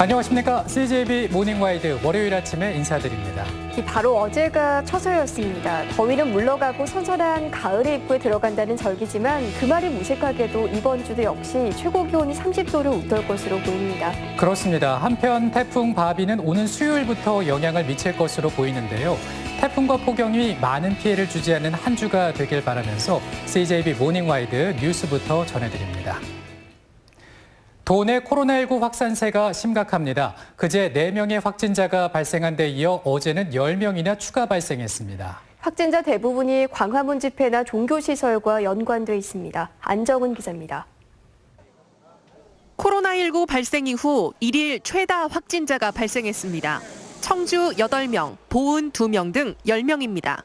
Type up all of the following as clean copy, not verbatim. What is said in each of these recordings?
안녕하십니까. CJB 모닝와이드 월요일 아침에 인사드립니다. 바로 어제가 처서였습니다. 더위는 물러가고 선선한 가을의 입구에 들어간다는 절기지만 그 말이 무색하게도 이번 주도 역시 최고 기온이 30도를 웃돌 것으로 보입니다. 그렇습니다. 한편 태풍 바비는 오는 수요일부터 영향을 미칠 것으로 보이는데요. 태풍과 폭염이 많은 피해를 주지 않는 한 주가 되길 바라면서 CJB 모닝와이드 뉴스부터 전해드립니다. 도내 코로나19 확산세가 심각합니다. 그제 4명의 확진자가 발생한 데 이어 어제는 10명이나 추가 발생했습니다. 확진자 대부분이 광화문 집회나 종교시설과 연관돼 있습니다. 안정은 기자입니다. 코로나19 발생 이후 1일 최다 확진자가 발생했습니다. 청주 8명, 보은 2명 등 10명입니다.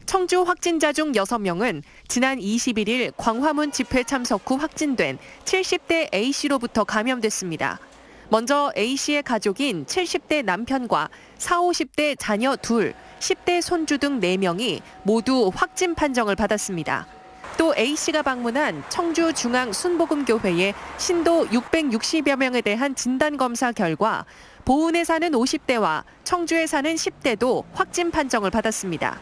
청주 확진자 중 6명은 지난 21일 광화문 집회 참석 후 확진된 70대 A씨로부터 감염됐습니다. 먼저 A씨의 가족인 70대 남편과 40, 50대 자녀 2, 10대 손주 등 4명이 모두 확진 판정을 받았습니다. 또 A씨가 방문한 청주 중앙 순복음교회의 신도 660여 명에 대한 진단검사 결과 보은에 사는 50대와 청주에 사는 10대도 확진 판정을 받았습니다.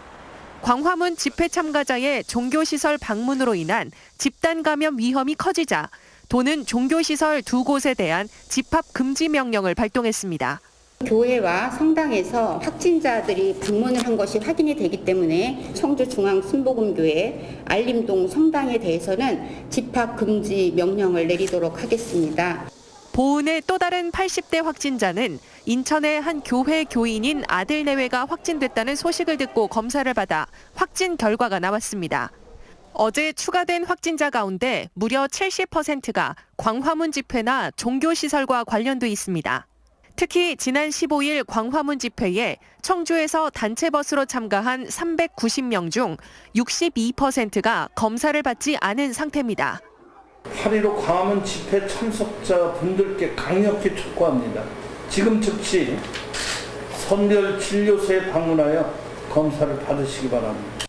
광화문 집회 참가자의 종교시설 방문으로 인한 집단 감염 위험이 커지자 도는 종교시설 2곳에 대한 집합 금지 명령을 발동했습니다. 교회와 성당에서 확진자들이 방문을 한 것이 확인이 되기 때문에 청주 중앙 순복음교회 알림동 성당에 대해서는 집합 금지 명령을 내리도록 하겠습니다. 보은의 또 다른 80대 확진자는 인천의 한 교회 교인인 아들 내외가 확진됐다는 소식을 듣고 검사를 받아 확진 결과가 나왔습니다. 어제 추가된 확진자 가운데 무려 70%가 광화문 집회나 종교시설과 관련돼 있습니다. 특히 지난 15일 광화문 집회에 청주에서 단체버스로 참가한 390명 중 62%가 검사를 받지 않은 상태입니다. 8.15 광화문 집회 참석자분들께 강력히 촉구합니다. 지금 즉시 선별진료소에 방문하여 검사를 받으시기 바랍니다.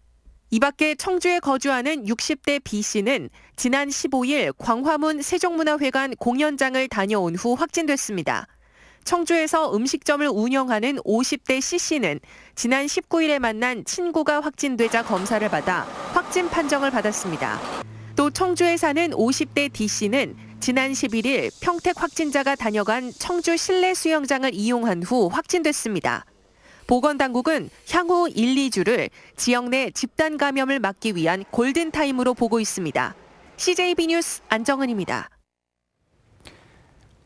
이 밖에 청주에 거주하는 60대 B씨는 지난 15일 광화문 세종문화회관 공연장을 다녀온 후 확진됐습니다. 청주에서 음식점을 운영하는 50대 C씨는 지난 19일에 만난 친구가 확진되자 검사를 받아 확진 판정을 받았습니다. 또 청주에 사는 50대 D씨는 지난 11일 평택 확진자가 다녀간 청주 실내 수영장을 이용한 후 확진됐습니다. 보건당국은 향후 1, 2주를 지역 내 집단 감염을 막기 위한 골든타임으로 보고 있습니다. CJB 뉴스 안정은입니다.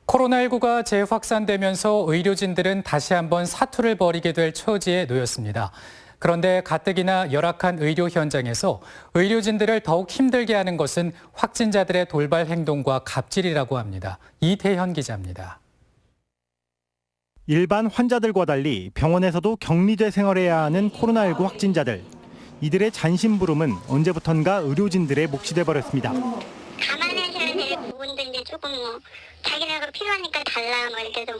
코로나19가 재확산되면서 의료진들은 다시 한번 사투를 벌이게 될 처지에 놓였습니다. 그런데 가뜩이나 열악한 의료 현장에서 의료진들을 더욱 힘들게 하는 것은 확진자들의 돌발 행동과 갑질이라고 합니다. 이태현 기자입니다. 일반 환자들과 달리 병원에서도 격리돼 생활해야 하는 코로나19 확진자들. 이들의 잔심부름은 언제부턴가 의료진들의 몫이 돼버렸습니다. 감안하셔야 될 부분들인데 조금 자기네가 필요하니까 달라 이렇게 해서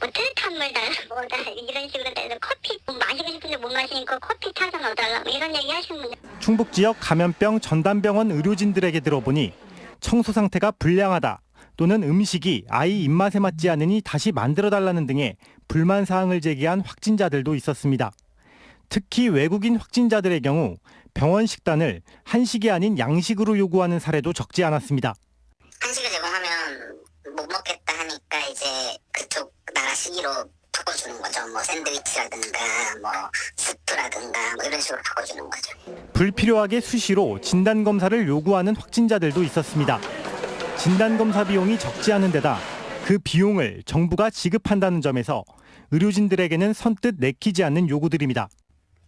뜨뜻한 물 달라 이런 식으로 해서 커피 마시고 싶은데 못 마시니까 커피 타서 넣어달라 이런 얘기 하시는 분들. 충북 지역 감염병 전담병원 의료진들에게 들어보니 청소 상태가 불량하다 또는 음식이 아이 입맛에 맞지 않으니 다시 만들어달라는 등의 불만 사항을 제기한 확진자들도 있었습니다. 특히 외국인 확진자들의 경우 병원 식단을 한식이 아닌 양식으로 요구하는 사례도 적지 않았습니다. 한식을 제공하면 못 먹겠다 하니까 이제 그쪽 나라 시기로 바꿔주는 거죠. 샌드위치라든가 스프라든가 이런 식으로 바꿔주는 거죠. 불필요하게 수시로 진단검사를 요구하는 확진자들도 있었습니다. 진단검사 비용이 적지 않은 데다 그 비용을 정부가 지급한다는 점에서 의료진들에게는 선뜻 내키지 않는 요구들입니다.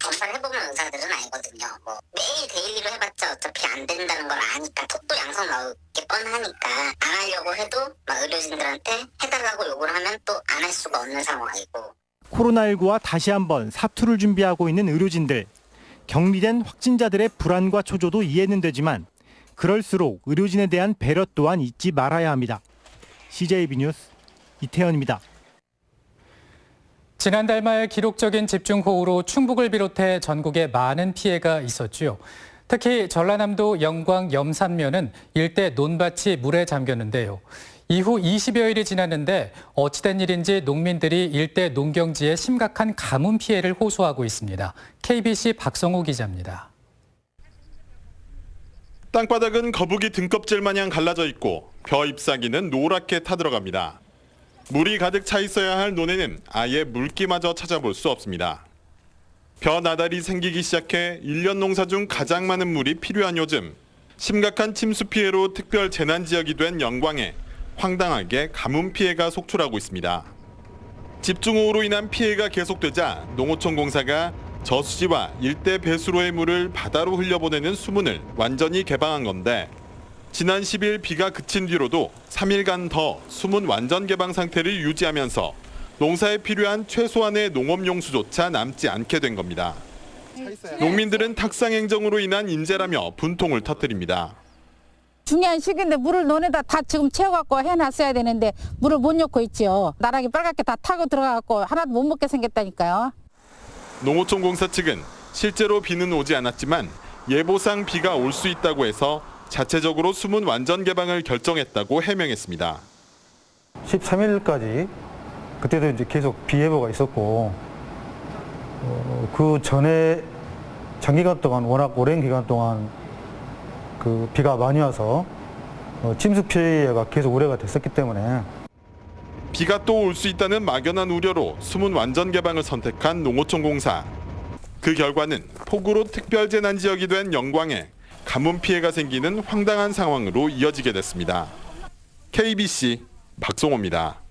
검사를 해보면 의사들은 알거든요. 매일 데일리로 해봤자 어차피 안 된다는 걸 아니까 또 양성 나올 게 뻔하니까 안 하려고 해도 의료진들한테 해달라고 요구를 하면 또 안 할 수가 없는 상황이고. 코로나19와 다시 한번 사투를 준비하고 있는 의료진들. 격리된 확진자들의 불안과 초조도 이해는 되지만 그럴수록 의료진에 대한 배려 또한 잊지 말아야 합니다. CJB 뉴스 이태현입니다. 지난달 말 기록적인 집중호우로 충북을 비롯해 전국에 많은 피해가 있었죠. 특히 전라남도 영광 염산면은 일대 논밭이 물에 잠겼는데요. 이후 20여일이 지났는데 어찌된 일인지 농민들이 일대 농경지에 심각한 가뭄 피해를 호소하고 있습니다. KBC 박성호 기자입니다. 땅바닥은 거북이 등껍질 마냥 갈라져 있고 벼 잎사귀는 노랗게 타들어갑니다. 물이 가득 차 있어야 할 논에는 아예 물기마저 찾아볼 수 없습니다. 벼 나달이 생기기 시작해 1년 농사 중 가장 많은 물이 필요한 요즘, 심각한 침수 피해로 특별 재난 지역이 된 영광에 황당하게 가뭄 피해가 속출하고 있습니다. 집중호우로 인한 피해가 계속되자 농어촌공사가 저수지와 일대 배수로의 물을 바다로 흘려보내는 수문을 완전히 개방한 건데, 지난 10일 비가 그친 뒤로도 3일간 더 수문 완전 개방 상태를 유지하면서 농사에 필요한 최소한의 농업용수조차 남지 않게 된 겁니다. 농민들은 탁상 행정으로 인한 인재라며 분통을 터뜨립니다. 중요한 시기인데 물을 논에다 다 지금 채워갖고 해놨어야 되는데 물을 못 넣고 있죠. 나락이 빨갛게 다 타고 들어가갖고 하나도 못 먹게 생겼다니까요. 농어촌공사 측은 실제로 비는 오지 않았지만 예보상 비가 올 수 있다고 해서 자체적으로 수문 완전 개방을 결정했다고 해명했습니다. 13일까지 그때도 이제 계속 비 예보가 있었고, 그 전에 장기간 동안 워낙 오랜 기간 동안 그 비가 많이 와서 침수 피해가 계속 우려가 됐었기 때문에 비가 또 올 수 있다는 막연한 우려로 수문 완전 개방을 선택한 농어촌공사. 그 결과는 폭우로 특별재난지역이 된 영광에 가뭄 피해가 생기는 황당한 상황으로 이어지게 됐습니다. KBC 박성호입니다.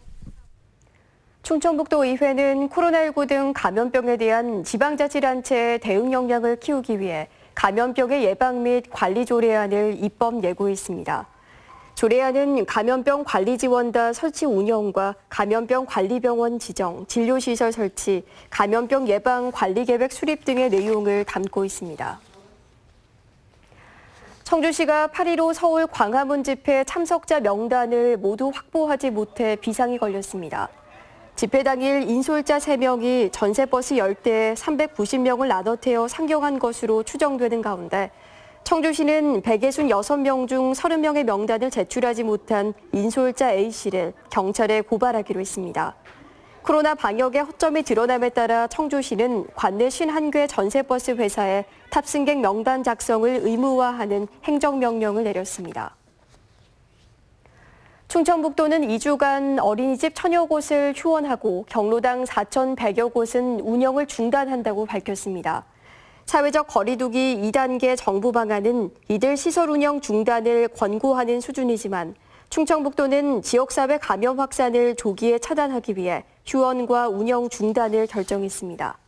충청북도의회는 코로나19 등 감염병에 대한 지방자치단체의 대응 역량을 키우기 위해 감염병의 예방 및 관리 조례안을 입법 예고했습니다. 조례안은 감염병 관리 지원단 설치 운영과 감염병 관리병원 지정, 진료시설 설치, 감염병 예방 관리 계획 수립 등의 내용을 담고 있습니다. 청주시가 8.15 서울 광화문 집회 참석자 명단을 모두 확보하지 못해 비상이 걸렸습니다. 집회 당일 인솔자 3명이 전세버스 10대에 390명을 나눠 태워 상경한 것으로 추정되는 가운데 청주시는 166명 중 30명의 명단을 제출하지 못한 인솔자 A씨를 경찰에 고발하기로 했습니다. 코로나 방역의 허점이 드러남에 따라 청주시는 관내 51개 전세버스 회사에 탑승객 명단 작성을 의무화하는 행정명령을 내렸습니다. 충청북도는 2주간 어린이집 1000여 곳을 휴원하고 경로당 4,100여 곳은 운영을 중단한다고 밝혔습니다. 사회적 거리두기 2단계 정부 방안은 이들 시설 운영 중단을 권고하는 수준이지만 충청북도는 지역사회 감염 확산을 조기에 차단하기 위해 휴원과 운영 중단을 결정했습니다.